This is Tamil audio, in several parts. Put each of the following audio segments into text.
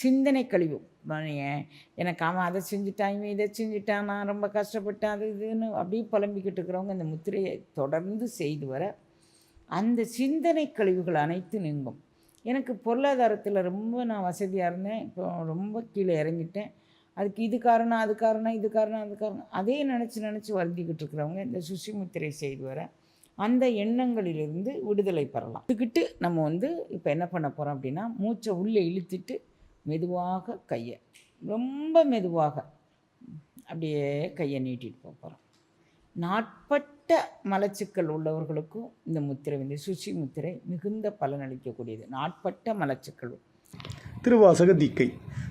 சிந்தனை கழிவு. எனக்கு அவன் அதை செஞ்சுட்டான், இவன் இதை செஞ்சுட்டான், நான் ரொம்ப கஷ்டப்பட்டேன், அது இதுன்னு அப்படியே புலம்பிக்கிட்டு இருக்கிறவங்க இந்த முத்திரையை தொடர்ந்து செய்து வர அந்த சிந்தனை கழிவுகள் அனைத்தும் நீங்கும். எனக்கு பொருளாதாரத்தில் ரொம்ப நான் வசதியாக இருந்தேன், இப்போ ரொம்ப கீழே இறங்கிட்டேன், அதுக்கு இது காரணம், அது காரணம், இது காரணம், அது காரணம், அதே நினச்சி வருந்திக்கிட்டு இருக்கிறவங்க இந்த சுசி முத்திரை செய்து வர அந்த எண்ணங்களிலிருந்து விடுதலை பெறலாம். இதுக்கிட்டு நம்ம இப்போ என்ன பண்ண போகிறோம் அப்படின்னா, மூச்சை உள்ளே இழுத்துட்டு மெதுவாக கையை ரொம்ப மெதுவாக அப்படியே கையை நீட்டிட்டு போகிறோம். நாட்பட்ட மலச்சிக்கல் உள்ளவர்களுக்கும் இந்த முத்திரை சுசி முத்திரை மிகுந்த பலனளிக்கக்கூடியது. நாட்பட்ட மலச்சிக்கல். திருவாசக தீக்கை.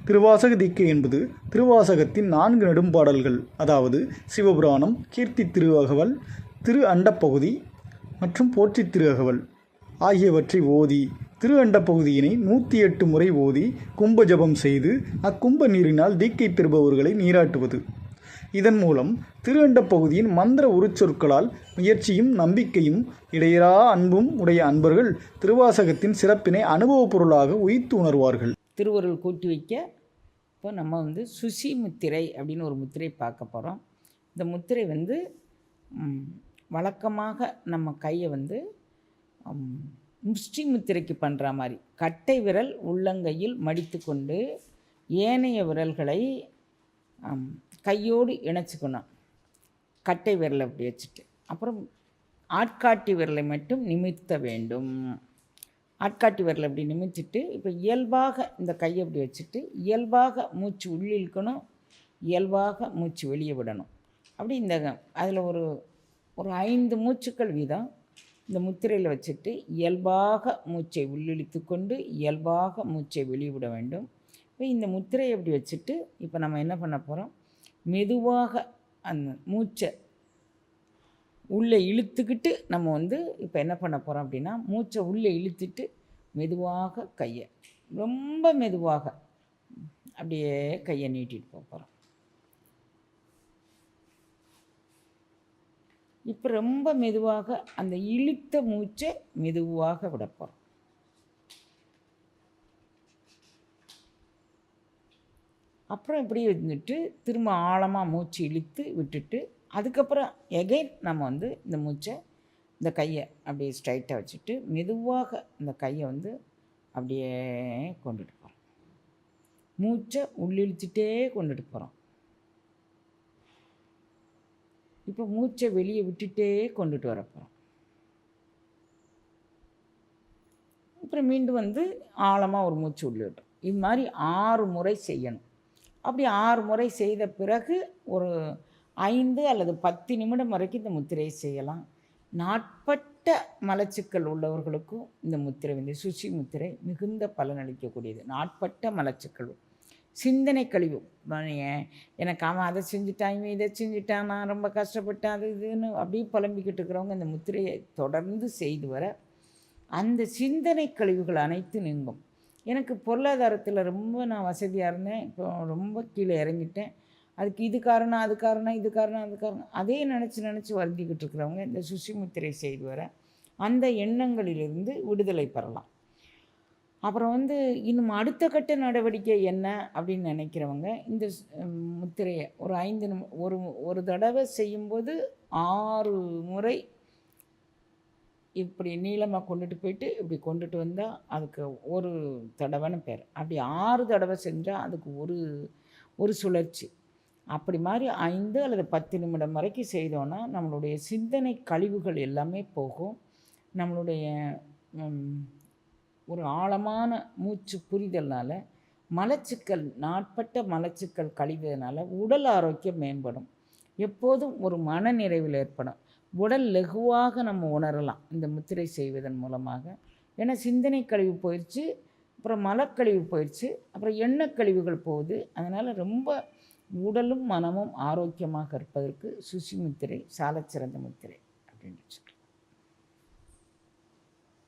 திருவாசக தீக்கை என்பது திருவாசகத்தின் 4 நெடும்பாடல்கள், அதாவது சிவபுராணம், கீர்த்தி திருஅகவல், திரு அண்டப்பகுதி மற்றும் போற்றி திருஅகவல் ஆகியவற்றை ஓதி திரு அண்டப்பகுதியினை 108 முறை ஓதி கும்ப ஜபம் செய்து அக்கும்ப நீரினால் தீக்கை பெறுபவர்களை நீராட்டுவது. இதன் மூலம் திரு அண்டப்பகுதியின் மந்திர உருச்சொற்களால் முயற்சியும் நம்பிக்கையும் இடையறா அன்பும் உடைய அன்பர்கள் திருவாசகத்தின் சிறப்பினை அனுபவப் பொருளாக உயிர்த்து உணர்வார்கள். திருவருள் கூட்டி வைக்க இப்போ நம்ம சுசி முத்திரை அப்படின்னு ஒரு முத்திரை பார்க்க போகிறோம். இந்த முத்திரை வழக்கமாக நம்ம கையை முஷ்டி முத்திரைக்கு பண்ணுற மாதிரி கட்டை விரல் உள்ளங்கையில் மடித்து கொண்டு ஏனைய விரல்களை கையோடு இணைச்சிக்கணும். கட்டை விரலை அப்படி வச்சுட்டு அப்புறம் ஆட்காட்டி விரலை மட்டும் நிமிர்த்த வேண்டும். ஆட்காட்டி விரலை அப்படி நிமிர்த்திட்டு இப்போ இயல்பாக இந்த கையை அப்படி வச்சுட்டு இயல்பாக மூச்சு உள்ளிழுக்கணும், இயல்பாக மூச்சு வெளியே விடணும். அப்படி அதில் ஒரு 5 மூச்சுக்கள் வீதம் இந்த முத்திரையில் வச்சுட்டு இயல்பாக மூச்சை உள்ளிழுத்து கொண்டு இயல்பாக மூச்சை வெளிவிட வேண்டும். இப்போ இந்த முத்திரையை எப்படி வச்சுட்டு இப்போ நம்ம என்ன பண்ண போகிறோம், மெதுவாக அந்த மூச்சை உள்ளே இழுத்துக்கிட்டு நம்ம இப்போ என்ன பண்ண போகிறோம் அப்படின்னா, மூச்சை உள்ளே இழுத்துட்டு மெதுவாக கையை ரொம்ப மெதுவாக அப்படியே கையை நீட்டிட்டு போகிறோம். இப்போ ரொம்ப மெதுவாக அந்த இழுத்த மூச்சை மெதுவாக விடப்போம். அப்புறம் இப்படி திரும்ப ஆழமாக மூச்சு இழுத்து விட்டுட்டு அதுக்கப்புறம் எகைன் நம்ம இந்த மூச்சை இந்த கையை அப்படியே ஸ்ட்ரைட்டாக வச்சுட்டு மெதுவாக இந்த கையை அப்படியே கொண்டுட்டு போகிறோம். மூச்சை உள்ளிழுத்துட்டே கொண்டுட்டு போகிறோம். இப்போ மூச்சை வெளியே விட்டுட்டே கொண்டுட்டு வரப்போகிறோம். அப்புறம் மீண்டும் ஆழமாக ஒரு மூச்சு உள்ளே விட்டோம். இது மாதிரி 6 முறை செய்யணும். அப்படி 6 முறை செய்த பிறகு ஒரு 5 அல்லது 10 நிமிடம் வரைக்கும் இந்த முத்திரையை செய்யலாம். நாட்பட்ட மலச்சிக்கல் உள்ளவர்களுக்கும் இந்த முத்திரை சுசி முத்திரை மிகுந்த பலனளிக்கக்கூடியது. நாட்பட்ட மலச்சிக்கல், சிந்தனை கழிவு. எனக்கு அவன் அதை செஞ்சுட்டான், இவன் இதை செஞ்சுட்டான், நான் ரொம்ப கஷ்டப்பட்டேன், அது இதுன்னு அப்படியே புலம்பிக்கிட்டு இருக்கிறவங்க இந்த முத்திரையை தொடர்ந்து செய்து வர அந்த சிந்தனை கழிவுகள் அனைத்தும் நீங்கும். எனக்கு பொருளாதாரத்தில் ரொம்ப நான் வசதியாக இருந்தேன், இப்போ ரொம்ப கீழே இறங்கிட்டேன், அதுக்கு இது காரணம், அது காரணம், இது காரணம், அது காரணம், அதே நினச்சி வருந்திக்கிட்டு இருக்கிறவங்க இந்த சுசி முத்திரை செய்து வர அந்த எண்ணங்களிலிருந்து விடுதலை பெறலாம். அப்புறம் இன்னும் அடுத்த கட்ட நடவடிக்கை என்ன அப்படின்னு நினைக்கிறவங்க இந்த முத்திரையை ஒரு 5 ஒரு தடவை செய்யும்போது 6 முறை இப்படி நீளமாக கொண்டுட்டு போயிட்டு இப்படி கொண்டுட்டு வந்தால் அதுக்கு ஒரு தடவைன்னு பேர். அப்படி 6 தடவை செஞ்சால் அதுக்கு ஒரு சுழற்சி. அப்படி மாதிரி 5 அல்லது 10 நிமிடம் வரைக்கும் செய்தோன்னா நம்மளுடைய சிந்தனை கழிவுகள் எல்லாமே போகும். நம்மளுடைய ஒரு ஆழமான மூச்சு புரிதல்னால மலச்சிக்கல், நாட்பட்ட மலச்சிக்கல் கழிவதனால உடல் ஆரோக்கியம் மேம்படும். எப்போதும் ஒரு மன நிறைவில் ஏற்படும். உடல் லகுவாக நம்ம உணரலாம் இந்த முத்திரை செய்வதன் மூலமாக. ஏன்னா சிந்தனை கழிவு போயிடுச்சு, அப்புறம் மலக்கழிவு போயிடுச்சு, அப்புறம் எண்ணக்கழிவுகள் போகுது. அதனால் ரொம்ப உடலும் மனமும் ஆரோக்கியமாக இருப்பதற்கு சுசி முத்திரை சாலச்சிறந்த முத்திரை அப்படின்னு